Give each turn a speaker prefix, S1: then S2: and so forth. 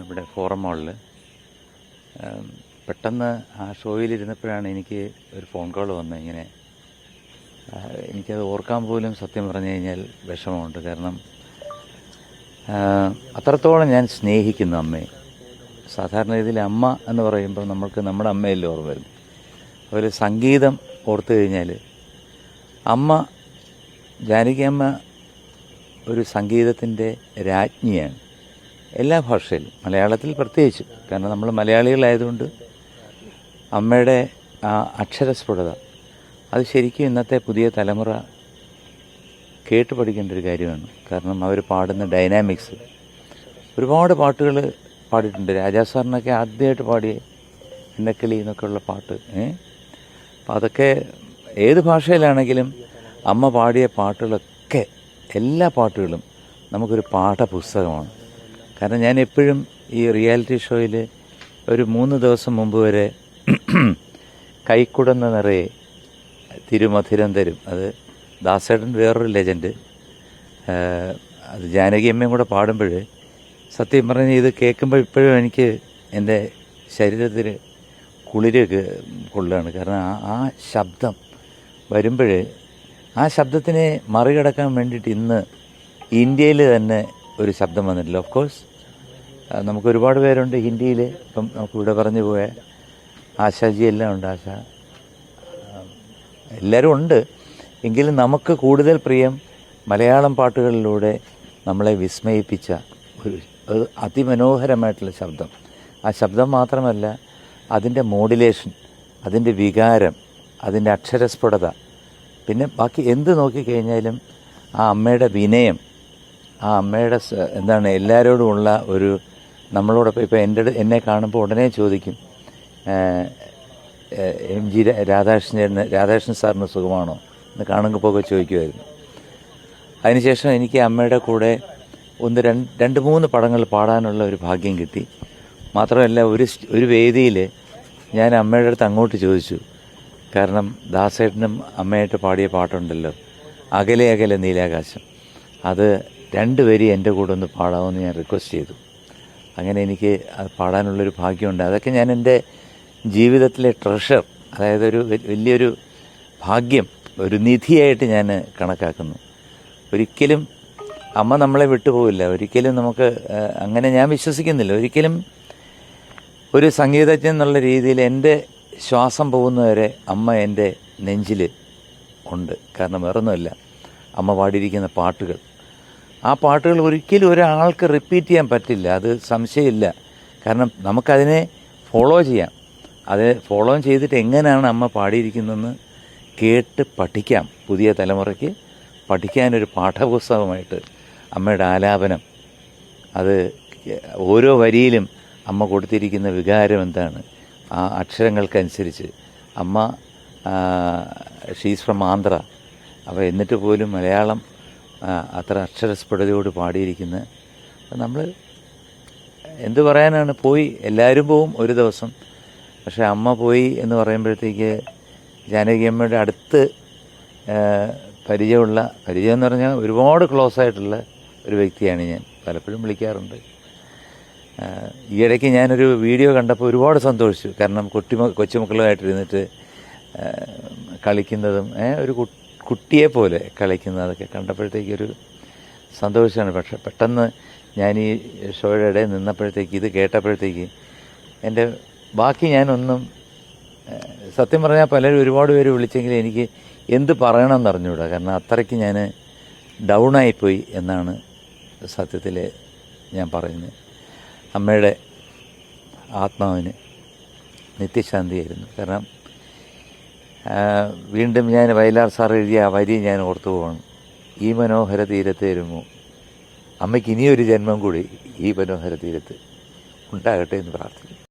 S1: ഇവിടെ ഫോറം മാളിൽ. പെട്ടെന്ന് ആ ഷോയിലിരുന്നപ്പോഴാണ് എനിക്ക് ഒരു ഫോൺ കോൾ വന്നത്. ഇങ്ങനെ എനിക്കത് ഓർക്കാൻ പോലും സത്യം പറഞ്ഞു കഴിഞ്ഞാൽ വിഷമമുണ്ട്. കാരണം അത്രത്തോളം ഞാൻ സ്നേഹിക്കുന്നു അമ്മയെ. സാധാരണ രീതിയിൽ അമ്മ എന്ന് പറയുമ്പോൾ നമ്മൾക്ക് നമ്മുടെ അമ്മയല്ലേ ഓർമ്മ വരും. ഒരു സംഗീതം ഓർത്തു കഴിഞ്ഞാൽ അമ്മ, ജാനകി അമ്മ ഒരു സംഗീതത്തിൻ്റെ രാജ്ഞിയാണ് എല്ലാ ഭാഷയിലും, മലയാളത്തിൽ പ്രത്യേകിച്ച്. കാരണം നമ്മൾ മലയാളികളായതുകൊണ്ട് അമ്മയുടെ ആ അക്ഷരസ്ഫുടത അത് ശരിക്കും ഇന്നത്തെ പുതിയ തലമുറ കേട്ട് പഠിക്കേണ്ട ഒരു കാര്യമാണ്. കാരണം അവർ പാടുന്ന ഡൈനാമിക്സ്, ഒരുപാട് പാട്ടുകൾ പാടിയിട്ടുണ്ട്. രാജാ സാറിനൊക്കെ ആദ്യമായിട്ട് പാടിയ എണ്ണക്കിളി എന്നൊക്കെയുള്ള പാട്ട്. അപ്പം അതൊക്കെ ഏത് ഭാഷയിലാണെങ്കിലും അമ്മ പാടിയ പാട്ടുകളൊക്കെ, എല്ലാ പാട്ടുകളും നമുക്കൊരു പാഠപുസ്തകമാണ്. കാരണം ഞാൻ എപ്പോഴും ഈ റിയാലിറ്റി ഷോയിൽ ഒരു 3 ദിവസം മുമ്പ് വരെ കൈക്കുടന്ന നിറയെ തിരുമധുരം തരും, അത് ദാസേട്ടൻ വേറൊരു ലെജൻഡ്, അത് ജാനകി അമ്മയും കൂടെ പാടുമ്പോൾ സത്യം പറഞ്ഞ് ഇത് കേൾക്കുമ്പോൾ ഇപ്പോഴും എനിക്ക് എൻ്റെ ശരീരത്തിൽ കുളിര് കൊള്ളുകയാണ്. കാരണം ആ ശബ്ദം വരുമ്പോൾ ആ ശബ്ദത്തിനെ മറികടക്കാൻ വേണ്ടിയിട്ട് ഇന്ന് ഇന്ത്യയിൽ തന്നെ ഒരു ശബ്ദം വന്നിട്ടില്ല. ഓഫ് കോഴ്സ് നമുക്ക് ഒരുപാട് പേരുണ്ട് ഹിന്ദിയിൽ. ഇപ്പം നമുക്കിവിടെ പറഞ്ഞു പോയ ആശാജി എല്ലാം ഉണ്ട്, ആശ എല്ലാവരും ഉണ്ട്. എങ്കിലും നമുക്ക് കൂടുതൽ പ്രിയം മലയാളം പാട്ടുകളിലൂടെ നമ്മളെ വിസ്മയിപ്പിച്ച ഒരു അതിമനോഹരമായിട്ടുള്ള ശബ്ദം. ആ ശബ്ദം മാത്രമല്ല, അതിൻ്റെ മോഡുലേഷൻ, അതിൻ്റെ വികാരം, അതിൻ്റെ അക്ഷരസ്ഫുടത, പിന്നെ ബാക്കി എന്ത് നോക്കിക്കഴിഞ്ഞാലും ആ അമ്മയുടെ വിനയം, ആ അമ്മയുടെ എന്താണ് എല്ലാവരോടുമുള്ള ഒരു, നമ്മളോടൊപ്പം ഇപ്പോൾ എന്നെ കാണുമ്പോൾ ഉടനെ ചോദിക്കും MG രാധാകൃഷ്ണൻ സാറിന് സുഖമാണോ എന്ന് കാണുമ്പോൾ ചോദിക്കുമായിരുന്നു. അതിനുശേഷം എനിക്ക് അമ്മയുടെ കൂടെ 2-3 പടങ്ങൾ പാടാനുള്ള ഒരു ഭാഗ്യം കിട്ടി. മാത്രമല്ല ഒരു വേദിയിൽ ഞാൻ അമ്മയുടെ അടുത്ത് അങ്ങോട്ട് ചോദിച്ചു. കാരണം ദാസേട്ടനും അമ്മയായിട്ട് പാടിയ പാട്ടുണ്ടല്ലോ, അകലെ അകലെ നീലാകാശം, അത് 2 വരി എൻ്റെ കൂടെ ഒന്ന് പാടാമെന്ന് ഞാൻ റിക്വസ്റ്റ് ചെയ്തു. അങ്ങനെ എനിക്ക് അത് പാടാനുള്ളൊരു ഭാഗ്യമുണ്ട്. അതൊക്കെ ഞാൻ എൻ്റെ ജീവിതത്തിലെ ട്രഷർ, അതായത് ഒരു വലിയൊരു ഭാഗ്യം, ഒരു നിധിയായിട്ട് ഞാൻ കണക്കാക്കുന്നു. ഒരിക്കലും അമ്മ നമ്മളെ വിട്ടുപോകില്ല. ഒരിക്കലും നമുക്ക് അങ്ങനെ ഞാൻ വിശ്വസിക്കുന്നില്ല. ഒരിക്കലും ഒരു സംഗീതജ്ഞൻ എന്നുള്ള രീതിയിൽ എൻ്റെ ശ്വാസം പോകുന്നവരെ അമ്മ എൻ്റെ നെഞ്ചിൽ ഉണ്ട്. കാരണം വേറൊന്നുമല്ല, അമ്മ പാടിയിരിക്കുന്ന പാട്ടുകൾ, ആ പാട്ടുകൾ ഒരിക്കലും ഒരാൾക്ക് റിപ്പീറ്റ് ചെയ്യാൻ പറ്റില്ല, അത് സംശയമില്ല. കാരണം നമുക്കതിനെ ഫോളോ ചെയ്യാം. അത് ഫോളോ ചെയ്തിട്ട് എങ്ങനെയാണ് അമ്മ പാടിയിരിക്കുന്നതെന്ന് കേട്ട് പഠിക്കാം. പുതിയ തലമുറയ്ക്ക് പഠിക്കാനൊരു പാഠപുസ്തകമായിട്ട് അമ്മയുടെ ആലാപനം, അത് ഓരോ വരിയിലും അമ്മ കൊടുത്തിരിക്കുന്ന വികാരം എന്താണ്, ആ അക്ഷരങ്ങൾക്കനുസരിച്ച്. അമ്മ ഷീസ് ഫ്രം ആന്ധ്ര, അപ്പോൾ എന്നിട്ട് പോലും മലയാളം അത്ര അക്ഷരസ്ഫുടതയോട് പാടിയിരിക്കുന്ന, നമ്മൾ എന്ത് പറയാനാണ്, പോയി എല്ലാവരും പോവും ഒരു ദിവസം. പക്ഷേ അമ്മ പോയി എന്ന് പറയുമ്പോഴത്തേക്ക് ജാനകി അമ്മയുടെ അടുത്ത് പരിചയം എന്ന് പറഞ്ഞാൽ ഒരുപാട് ക്ലോസ് ആയിട്ടുള്ള ഒരു വ്യക്തിയാണ് ഞാൻ. പലപ്പോഴും വിളിക്കാറുണ്ട്. ഈയിടയ്ക്ക് ഞാനൊരു വീഡിയോ കണ്ടപ്പോൾ ഒരുപാട് സന്തോഷിച്ചു. കാരണം കൊച്ചുമക്കളുമായിട്ടിരുന്നിട്ട് കളിക്കുന്നതും ഒരു കുട്ടിയെ പോലെ കളിക്കുന്നതൊക്കെ കണ്ടപ്പോഴത്തേക്കൊരു സന്തോഷമാണ്. പക്ഷെ പെട്ടെന്ന് ഞാൻ ഈ ഷോയുടെ ഇടയിൽ നിന്നപ്പോഴത്തേക്ക്, ഇത് കേട്ടപ്പോഴത്തേക്ക് എൻ്റെ ബാക്കി ഞാനൊന്നും, സത്യം പറഞ്ഞാൽ ഒരുപാട് പേര് വിളിച്ചെങ്കിലും എനിക്ക് എന്ത് പറയണമെന്ന് അറിഞ്ഞുകൂടാ. കാരണം അത്രയ്ക്ക് ഞാൻ ഡൗണായിപ്പോയി എന്നാണ് സത്യത്തിൽ ഞാൻ പറയുന്നത്. അമ്മയുടെ ആത്മാവിന് നിത്യശാന്തിയായിരുന്നു. കാരണം വീണ്ടും ഞാൻ വയലാർ സാർ എഴുതിയ ആ വരി ഞാൻ ഓർത്തു പോകണം. ഈ മനോഹര തീരത്ത് വരുമോ, അമ്മയ്ക്ക് ഇനിയൊരു ജന്മം കൂടി ഈ മനോഹര തീരത്ത് ഉണ്ടാകട്ടെ എന്ന് പ്രാർത്ഥിക്കുന്നു.